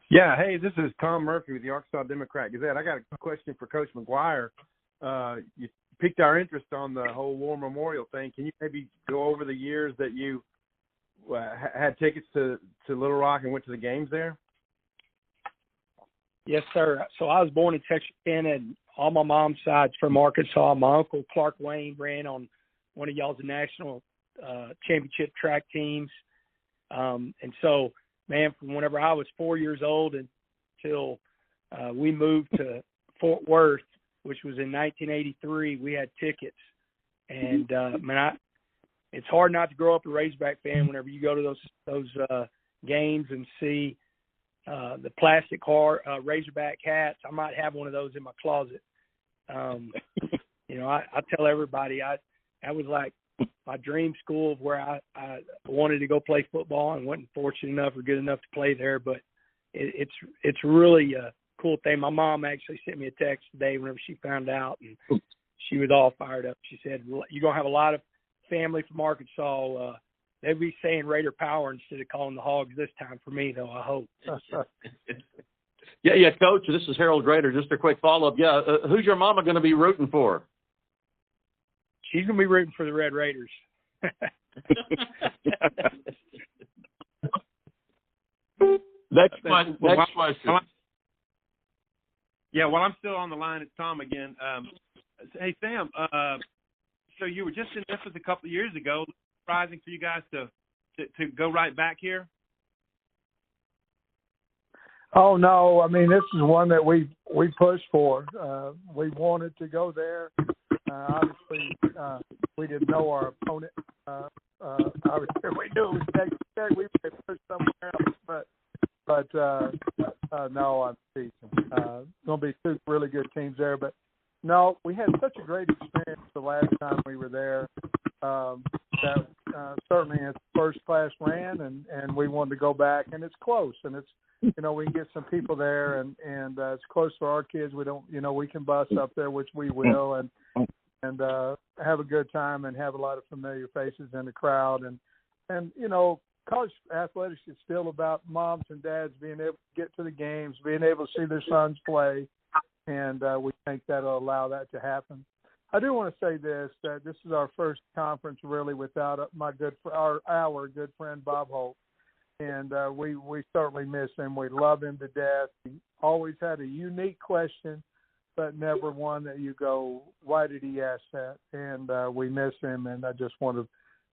Yeah, hey, this is Tom Murphy with the Arkansas Democrat-Gazette. I got a question for Coach McGuire. You piqued our interest on the whole War Memorial thing. Can you maybe go over the years that you had tickets to Little Rock and went to the games there? Yes, sir. So I was born in Texarkana, and all my mom's side's from Arkansas. My uncle, Clark Wayne, ran on one of y'all's national championship track teams. And so, man, from whenever I was 4 years old until we moved to Fort Worth, which was in 1983, we had tickets. And, man, it's hard not to grow up a Razorback fan whenever you go to those games and see the plastic Razorback hats. I might have one of those in my closet. You know, I tell everybody that was like my dream school of where I wanted to go play football and wasn't fortunate enough or good enough to play there. But it's really a cool thing. My mom actually sent me a text today whenever she found out, and she was all fired up. She said, "You're gonna have a lot of family from Arkansas. They'll be saying Raider Power instead of calling the Hogs this time for me, though, I hope." Yeah, Coach, this is Harold Grader. Just a quick follow-up. Yeah, who's your mama going to be rooting for? She's going to be rooting for the Red Raiders. Next question. Yeah, while I'm still on the line, it's Tom again. Hey, Sam, so you were just in Memphis a couple of years ago. Surprising for you guys to go right back here? Oh, no. I mean, this is one that we pushed for. We wanted to go there. Obviously, we didn't know our opponent. Obviously, we knew it was Texas Tech. We would push somewhere else. But no, I'm teasing. Going to be two really good teams there. But, no, we had such a great experience the last time we were there. That certainly it's first class ran, and we wanted to go back, and it's close, and it's, you know, we can get some people there, and it's close for our kids. We don't, you know, we can bus up there, which we will, and have a good time and have a lot of familiar faces in the crowd, and you know, college athletics is still about moms and dads being able to get to the games, being able to see their sons play, and we think that'll allow that to happen. I do want to say this, that this is our first conference really without our good friend Bob Holt. And we certainly miss him. We love him to death. He always had a unique question, but never one that you go, why did he ask that? And we miss him, and I just want to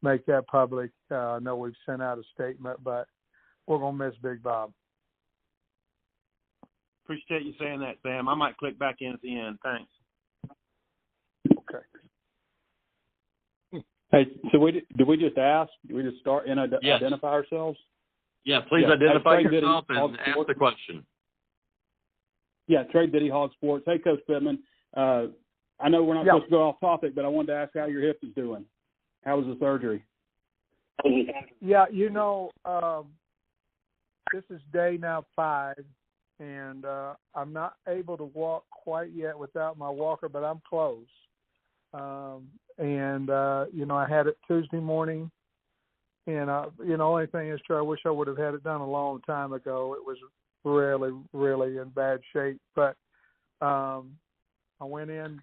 make that public. I know we've sent out a statement, but we're going to miss Big Bob. Appreciate you saying that, Sam. I might click back in at the end. Thanks. Okay. Hey, so did we just ask? Did we just start and identify ourselves? Yeah, please identify yourself and ask the question. Yeah, Trey Diddy, Hog Sports. Hey, Coach Pittman. I know we're not supposed to go off topic, but I wanted to ask how your hip is doing. How was the surgery? Yeah, you know, this is day now 5, and I'm not able to walk quite yet without my walker, but I'm close. You know, I had it Tuesday morning, and, you know, only thing is, I wish I would have had it done a long time ago. It was really, really in bad shape. But I went in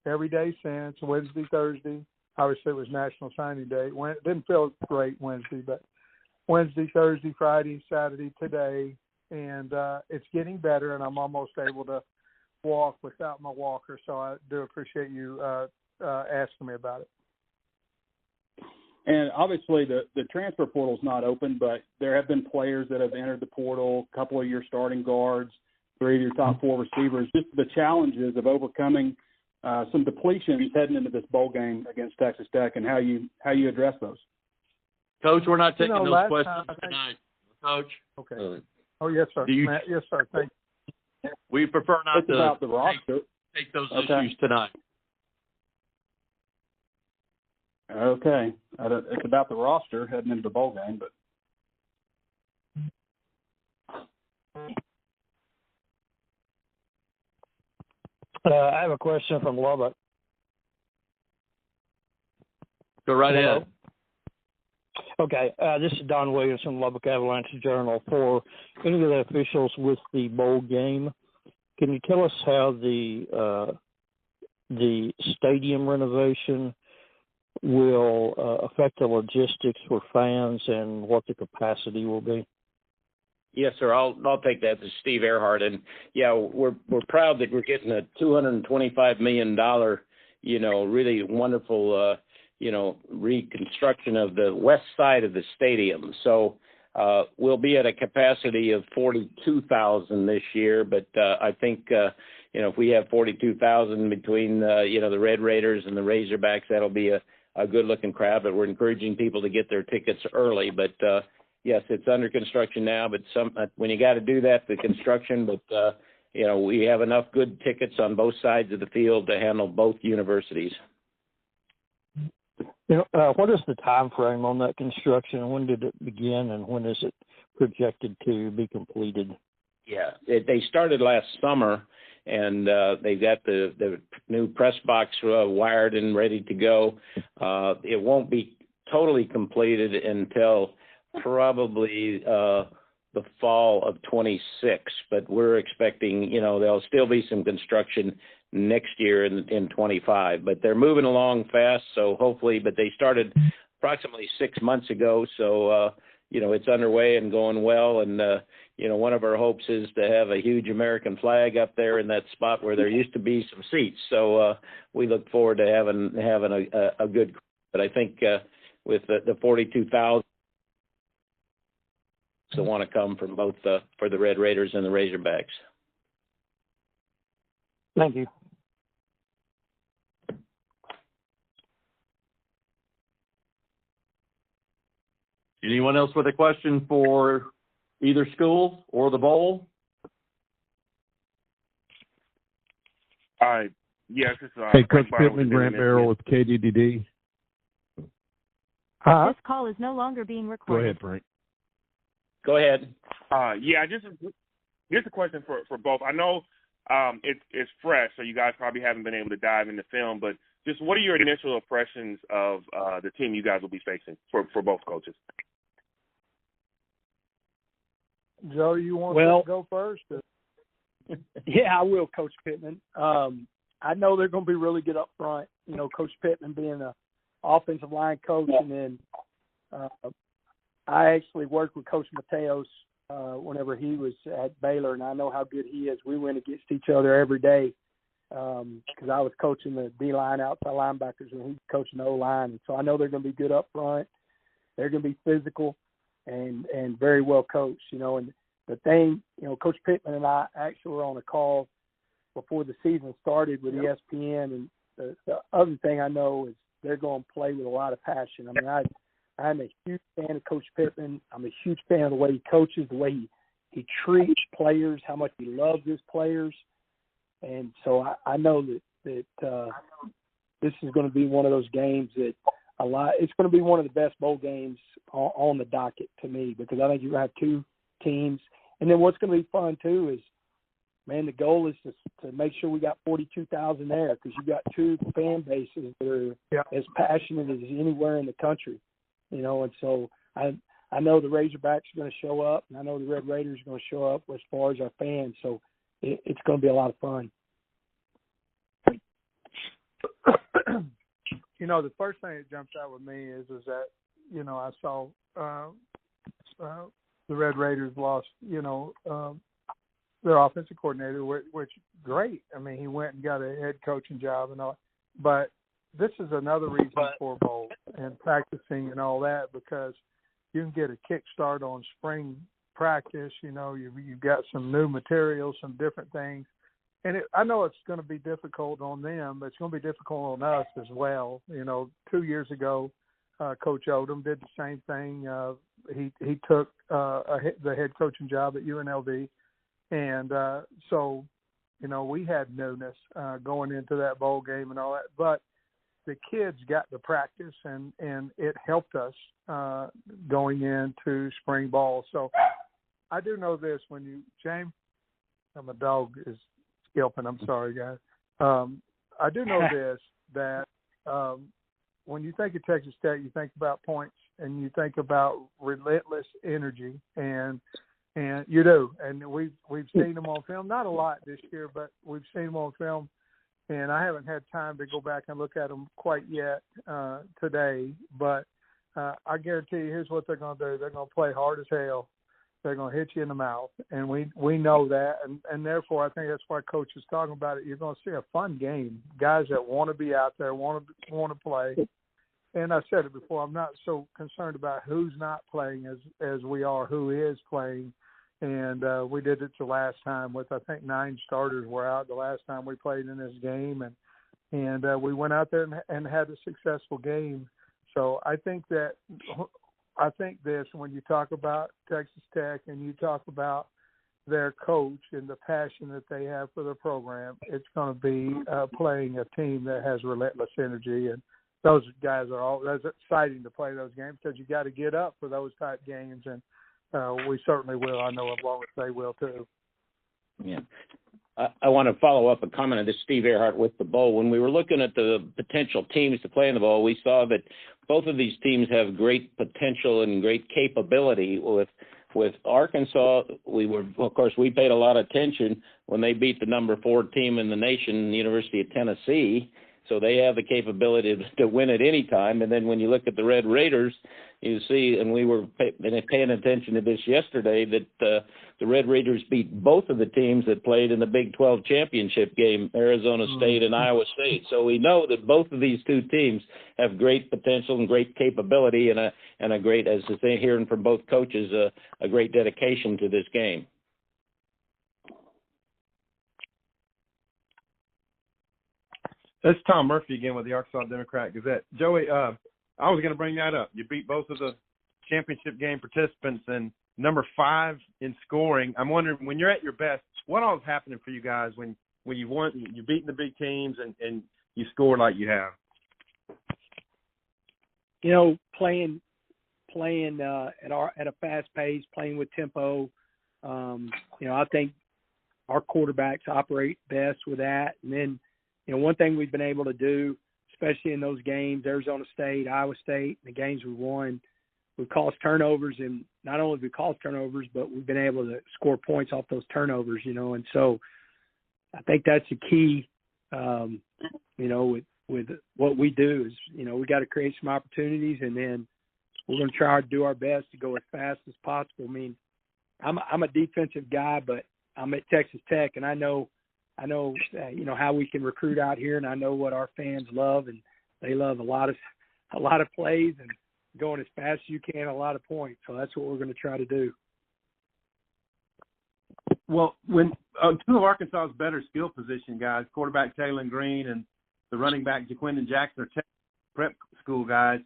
every day since, Wednesday, Thursday. Obviously, it was National Signing Day. It didn't feel great Wednesday, but Wednesday, Thursday, Friday, Saturday, today. And it's getting better, and I'm almost able to walk without my walker. So I do appreciate you asking me about it. And obviously the transfer portal is not open, but there have been players that have entered the portal, a couple of your starting guards, 3 of your top 4 receivers. Just the challenges of overcoming some depletions heading into this bowl game against Texas Tech, and how you address those. Coach, we're not taking those questions tonight. Coach. Okay. Oh, yes, sir. Yes, sir. Thank you. We prefer not to take those issues tonight. Okay. It's about the roster heading into the bowl game, but. I have a question from Lubbock. Go right ahead. Okay, this is Don Williamson, Lubbock Avalanche Journal. For any of the officials with the bowl game, can you tell us how the stadium renovation will affect the logistics for fans and what the capacity will be? Yes, sir. I'll take that. This is Steve Earhart, and yeah, we're proud that we're getting a $225 million, really wonderful, reconstruction of the west side of the stadium. So we'll be at a capacity of 42,000 this year, but I think if we have 42,000 between the Red Raiders and the Razorbacks, that'll be a good-looking crowd. But we're encouraging people to get their tickets early. But yes, it's under construction now, but when you got to do that, the construction, but, we have enough good tickets on both sides of the field to handle both universities. What is the time frame on that construction? When did it begin, and when is it projected to be completed? Yeah, they started last summer, and they got the new press box wired and ready to go. It won't be totally completed until probably the fall of 26, but we're expecting, there'll still be some construction next year in 25, but they're moving along fast. So hopefully, but they started approximately 6 months ago. So, it's underway and going well. And, one of our hopes is to have a huge American flag up there in that spot where there used to be some seats. So we look forward to having a good, but I think with the 42,000, so want to come from both for the Red Raiders and the Razorbacks. Thank you. Anyone else with a question for either school or the bowl? Yes, it's hey, Coach Pittman, Grant Barrel with KDDD. This call is no longer being recorded. Go ahead, Frank. Go ahead. Just a question for both. I know it's fresh, so you guys probably haven't been able to dive into film, but just what are your initial impressions of the team you guys will be facing for both coaches? Joe, you want to go first? Yeah, I will, Coach Pittman. I know they're going to be really good up front. Coach Pittman being an offensive line coach, and then I actually worked with Coach Mateos whenever he was at Baylor, and I know how good he is. We went against each other every day because I was coaching the D-line outside linebackers and he was coaching the O-line. And so I know they're going to be good up front. They're going to be physical and very well coached, And the thing, Coach Pittman and I actually were on a call before the season started with ESPN, and the other thing I know is they're going to play with a lot of passion. I mean, I'm a huge fan of Coach Pittman. I'm a huge fan of the way he coaches, the way he treats players, how much he loves his players. And so I know that this is going to be one of those games that it's going to be one of the best bowl games on the docket to me, because I think you're going to have two teams. And then what's going to be fun, too, is, man, the goal is to make sure we got 42,000 there, because you've got two fan bases that are as passionate as anywhere in the country. And so I know the Razorbacks are going to show up, and I know the Red Raiders are going to show up as far as our fans. So it's going to be a lot of fun. The first thing that jumps out with me is that, I saw the Red Raiders lost, their offensive coordinator, which great. I mean, he went and got a head coaching job and all. But this is another reason for bowl and practicing and all that, because you can get a kickstart on spring practice. You've got some new materials, some different things. And I know it's going to be difficult on them, but it's going to be difficult on us as well. 2 years ago, Coach Odom did the same thing. He took the head coaching job at UNLV. And so, we had newness going into that bowl game and all that. But the kids got to practice, and it helped us going into spring ball. So I do know this. James, my dog is yelping. I'm sorry, guys. I do know this, that when you think of Texas Tech, you think about points and you think about relentless energy, and you do. And we've seen them on film, not a lot this year, but we've seen them on film. And I haven't had time to go back and look at them quite yet today. But I guarantee you, here's what they're going to do. They're going to play hard as hell. They're going to hit you in the mouth. And we know that. And therefore, I think that's why Coach is talking about it. You're going to see a fun game. Guys that want to be out there, want to play. And I said it before, I'm not so concerned about who's not playing as we are who is playing. And we did it the last time with, I think, 9 starters were out the last time we played in this game. And we went out there and had a successful game. So I think this, when you talk about Texas Tech and you talk about their coach and the passion that they have for the program, it's going to be playing a team that has relentless energy. And those guys that's exciting to play those games because you got to get up for those type games. And we certainly will. I know as long as they will too. Yeah. I want to follow up a comment of this, Steve Earhart, with the Bowl. When we were looking at the potential teams to play in the Bowl, we saw that both of these teams have great potential and great capability. With Arkansas, of course, we paid a lot of attention when they beat the number 4 team in the nation, the University of Tennessee. So they have the capability to win at any time. And then when you look at the Red Raiders, you see, and we were paying attention to this yesterday, that the Red Raiders beat both of the teams that played in the Big 12 championship game, Arizona State and Iowa State. So we know that both of these two teams have great potential and great capability and a great, as I say, hearing from both coaches, a great dedication to this game. That's Tom Murphy again with the Arkansas Democrat-Gazette. Joey, I was going to bring that up. You beat both of the championship game participants and number 5 in scoring. I'm wondering, when you're at your best, what all is happening for you guys when you won, you're beating the big teams and you score like you have? You know, playing at a fast pace, playing with tempo. I think our quarterbacks operate best with that, and then. One thing we've been able to do, especially in those games, Arizona State, Iowa State, the games we won, we've caused turnovers, and not only have we caused turnovers, but we've been able to score points off those turnovers, and so I think that's the key, with what we do is, we got to create some opportunities, and then we're going to try to do our best to go as fast as possible. I mean, I'm a defensive guy, but I'm at Texas Tech, and I know how we can recruit out here, and I know what our fans love, and they love a lot of plays and going as fast as you can, a lot of points. So that's what we're going to try to do. Well, when 2 of Arkansas's better skill position guys, quarterback Taylor Green and the running back Jaquindon Jackson, are prep school guys.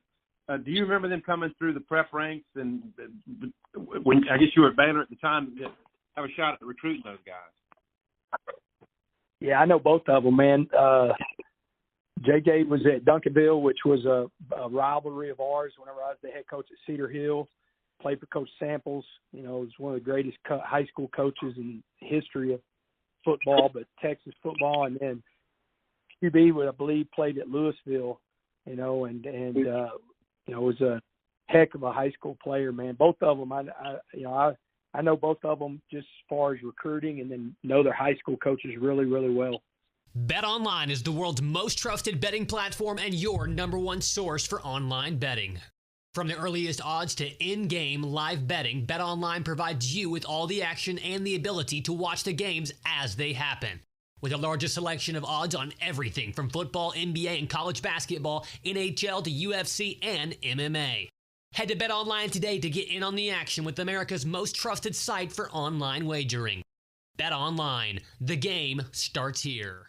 Do you remember them coming through the prep ranks? And when I guess you were at Baylor at the time, have a shot at recruiting those guys? Yeah, I know both of them, man. JJ was at Duncanville, which was a rivalry of ours whenever I was the head coach at Cedar Hill. Played for Coach Samples. Was one of the greatest high school coaches in the history of football, but Texas football. And then QB, I believe, played at Louisville, and was a heck of a high school player, man. Both of them, I know both of them just as far as recruiting, and then know their high school coaches really, really well. BetOnline is the world's most trusted betting platform and your number one source for online betting. From the earliest odds to in-game live betting, BetOnline provides you with all the action and the ability to watch the games as they happen. With the largest selection of odds on everything from football, NBA, and college basketball, NHL to UFC and MMA. Head to BetOnline today to get in on the action with America's most trusted site for online wagering. BetOnline, the game starts here.